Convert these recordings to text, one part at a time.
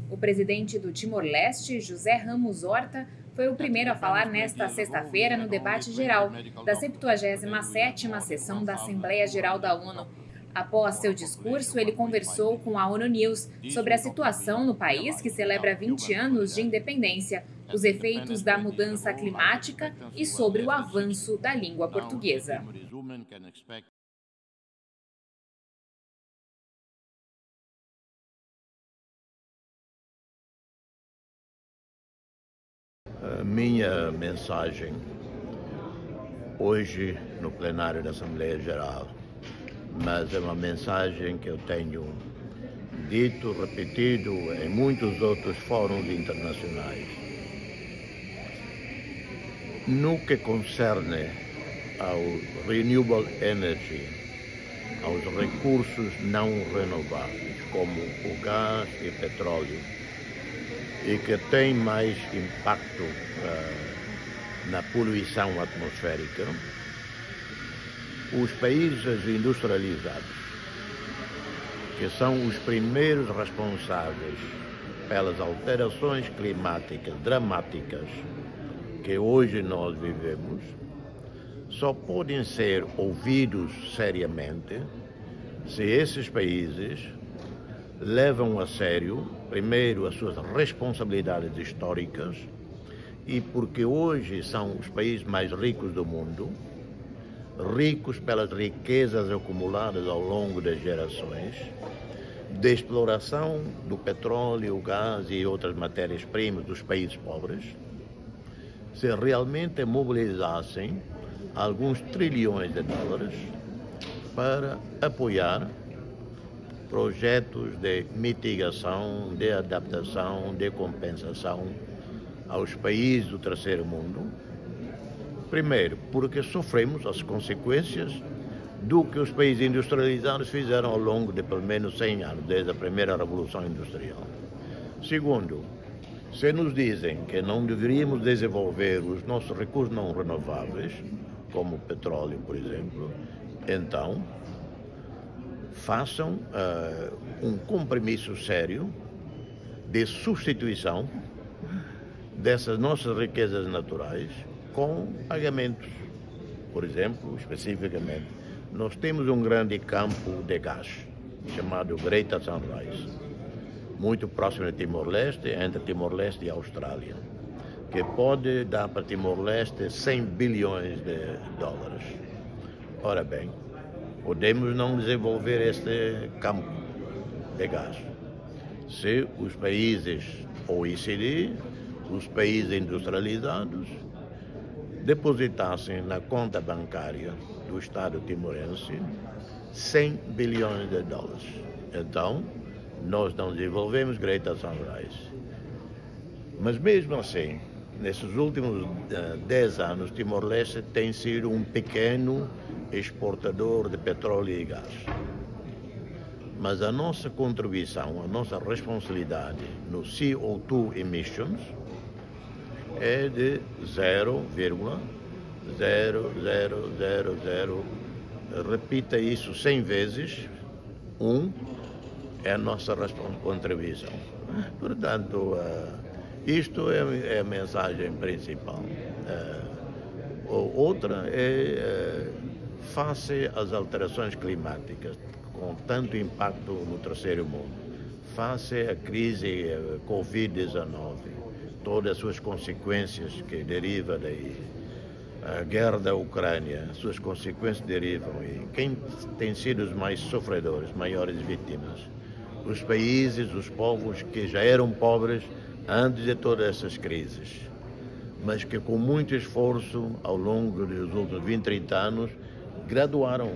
O presidente do Timor-Leste, José Ramos Horta, foi o primeiro a falar nesta sexta-feira no debate geral da 77ª sessão da Assembleia Geral da ONU. Após seu discurso, ele conversou com a ONU News sobre a situação no país, que celebra 20 anos de independência, os efeitos da mudança climática e sobre o avanço da língua portuguesa. A minha mensagem hoje no plenário da Assembleia Geral, mas é uma mensagem que eu tenho dito, repetido em muitos outros fóruns internacionais. No que concerne ao renewable energy, aos recursos não renováveis, como o gás e petróleo, e que tem mais impacto na poluição atmosférica, os países industrializados, que são os primeiros responsáveis pelas alterações climáticas dramáticas que hoje nós vivemos, só podem ser ouvidos seriamente se esses países levam a sério, primeiro, as suas responsabilidades históricas, e porque hoje são os países mais ricos do mundo, ricos pelas riquezas acumuladas ao longo das gerações, de exploração do petróleo, gás e outras matérias-primas dos países pobres, se realmente mobilizassem alguns trilhões de dólares para apoiar projetos de mitigação, de adaptação, de compensação aos países do terceiro mundo. Primeiro, porque sofremos as consequências do que os países industrializados fizeram ao longo de pelo menos 100 anos, desde a primeira Revolução Industrial. Segundo, se nos dizem que não deveríamos desenvolver os nossos recursos não renováveis, como o petróleo, por exemplo, então façam um compromisso sério de substituição dessas nossas riquezas naturais com pagamentos. Por exemplo, especificamente, nós temos um grande campo de gás chamado Greater Sunrise, muito próximo de Timor-Leste, entre Timor-Leste e Austrália, que pode dar para Timor-Leste 100 bilhões de dólares. Ora bem, podemos não desenvolver este campo de gás se os países OECD, os países industrializados, depositassem na conta bancária do Estado timorense 100 bilhões de dólares. Então, nós não desenvolvemos Greater Sunrise. Mas mesmo assim, nesses últimos 10 anos, Timor-Leste tem sido um pequeno exportador de petróleo e gás. Mas a nossa contribuição, a nossa responsabilidade no CO2 emissions é de 0,0000, repita isso 100 vezes, é a nossa contribuição. Portanto, isto é a mensagem principal. Outra é, face às alterações climáticas, com tanto impacto no terceiro mundo, face à crise Covid-19, todas as suas consequências que derivam daí, a guerra da Ucrânia, suas consequências derivam, e quem tem sido os mais sofredores, maiores vítimas? Os países, os povos que já eram pobres antes de todas essas crises, mas que com muito esforço ao longo dos últimos 20, 30 anos graduaram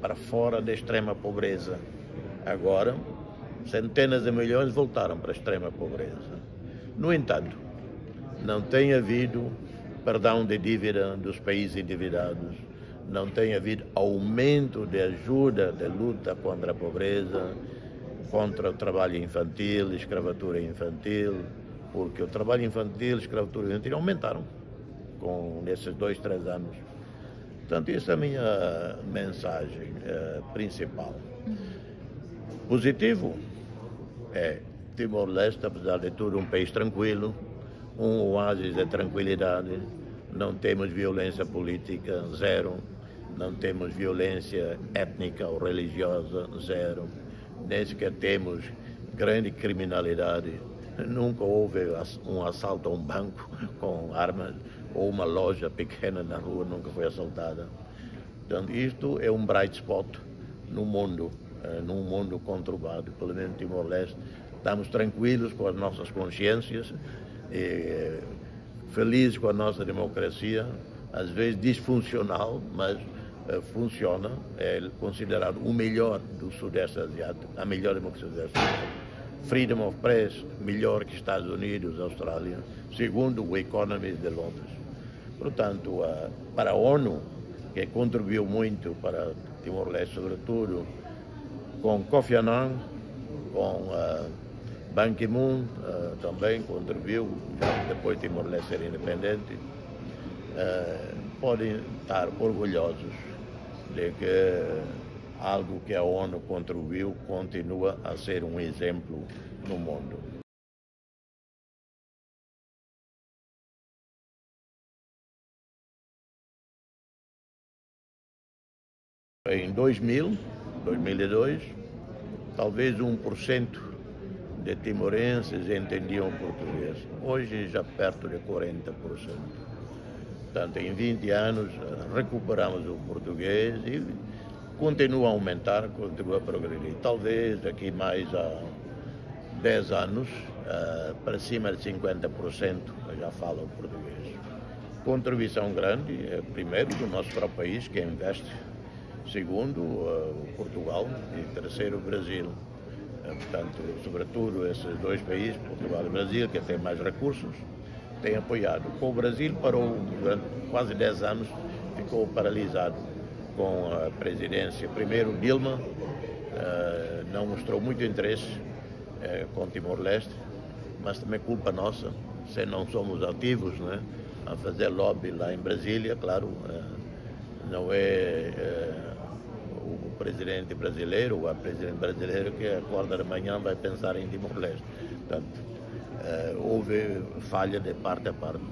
para fora da extrema pobreza. Agora, centenas de milhões voltaram para a extrema pobreza. No entanto, não tem havido perdão de dívida dos países endividados, não tem havido aumento de ajuda de luta contra a pobreza, contra o trabalho infantil, escravatura infantil, porque o trabalho infantil e escravatura infantil aumentaram nesses 2, 3 anos. Portanto, essa é a minha mensagem principal. Positivo é Timor-Leste, apesar de tudo, um país tranquilo, um oásis de tranquilidade. Não temos violência política, zero. Não temos violência étnica ou religiosa, zero. Nem sequer temos grande criminalidade. Nunca houve um assalto a um banco com armas ou uma loja pequena na rua nunca foi assaltada. Portanto, isto é um bright spot no mundo, num mundo conturbado. Pelo menos no Timor-Leste, estamos tranquilos com as nossas consciências, felizes com a nossa democracia, às vezes disfuncional, mas funciona, é considerado o melhor do Sudeste Asiático, a melhor democracia do Sudeste Asiático. Freedom of Press, melhor que Estados Unidos, Austrália, segundo o Economist de Londres. Portanto, para a ONU, que contribuiu muito para Timor-Leste, sobretudo, com Kofi Annan, com Ban Ki-moon, também contribuiu, já depois de Timor-Leste ser independente, podem estar orgulhosos de que algo que a ONU contribuiu continua a ser um exemplo no mundo. Em 2002, talvez 1% de timorenses entendiam português. Hoje já perto de 40%. Portanto, em 20 anos recuperamos o português e continua a aumentar, continua a progredir. Talvez daqui mais a 10 anos, para cima de 50% já falam português. Contribuição grande, primeiro, do nosso próprio país, que investe. Segundo, Portugal e terceiro, o Brasil. Portanto, sobretudo esses dois países, Portugal e Brasil, que têm mais recursos, têm apoiado. O Brasil parou durante quase 10 anos, ficou paralisado com a presidência. Primeiro, Dilma não mostrou muito interesse com Timor-Leste, mas também é culpa nossa, se não somos ativos, né, a fazer lobby lá em Brasília. Claro, não é o presidente brasileiro ou a presidente brasileira que acorda de manhã vai pensar em Timor-Leste. Portanto, houve falha de parte a parte.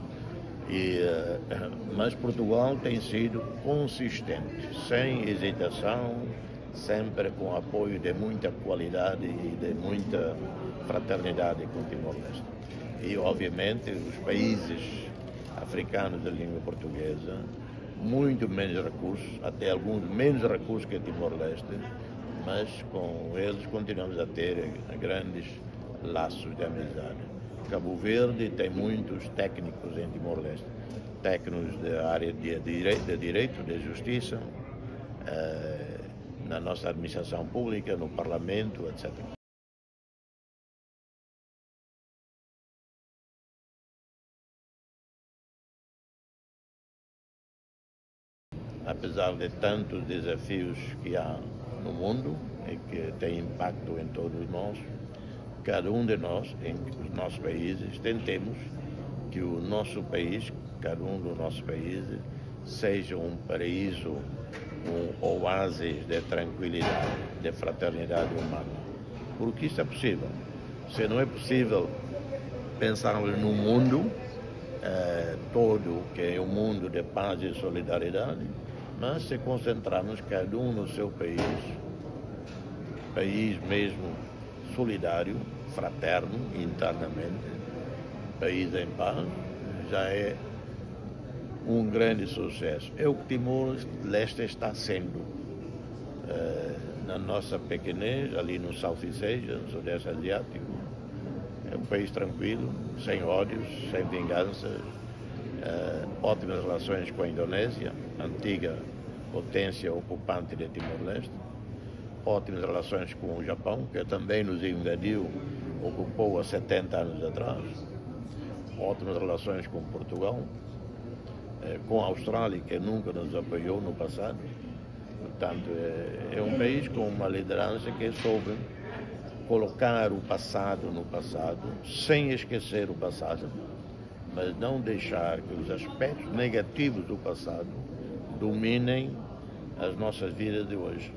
Mas Portugal tem sido consistente, sem hesitação, sempre com apoio de muita qualidade e de muita fraternidade com Timor-Leste. E, obviamente, os países africanos de língua portuguesa, muito menos recursos, até alguns menos recursos que Timor-Leste, mas com eles continuamos a ter grandes laços de amizade. Cabo Verde tem muitos técnicos em Timor-Leste, técnicos da área de direito, de justiça, na nossa administração pública, no parlamento, etc. Apesar de tantos desafios que há no mundo e que têm impacto em todos nós, cada um de nós, em os nossos países, tentemos que o nosso país, cada um dos nossos países, seja um paraíso, um oásis de tranquilidade, de fraternidade humana. Porque isso é possível. Se não é possível pensarmos num mundo todo, que é um mundo de paz e solidariedade, mas se concentrarmos cada um no seu país mesmo solidário, fraterno, internamente, país em paz, já é um grande sucesso. É o que Timor-Leste está sendo. Na nossa pequenez, ali no Southeast Asia, no Sudeste Asiático, é um país tranquilo, sem ódios, sem vinganças, ótimas relações com a Indonésia, antiga potência ocupante de Timor-Leste, ótimas relações com o Japão, que também nos invadiu, ocupou há 70 anos atrás, ótimas relações com Portugal, com a Austrália, que nunca nos apoiou no passado. Portanto, é um país com uma liderança que soube colocar o passado no passado, sem esquecer o passado, mas não deixar que os aspectos negativos do passado dominem as nossas vidas de hoje.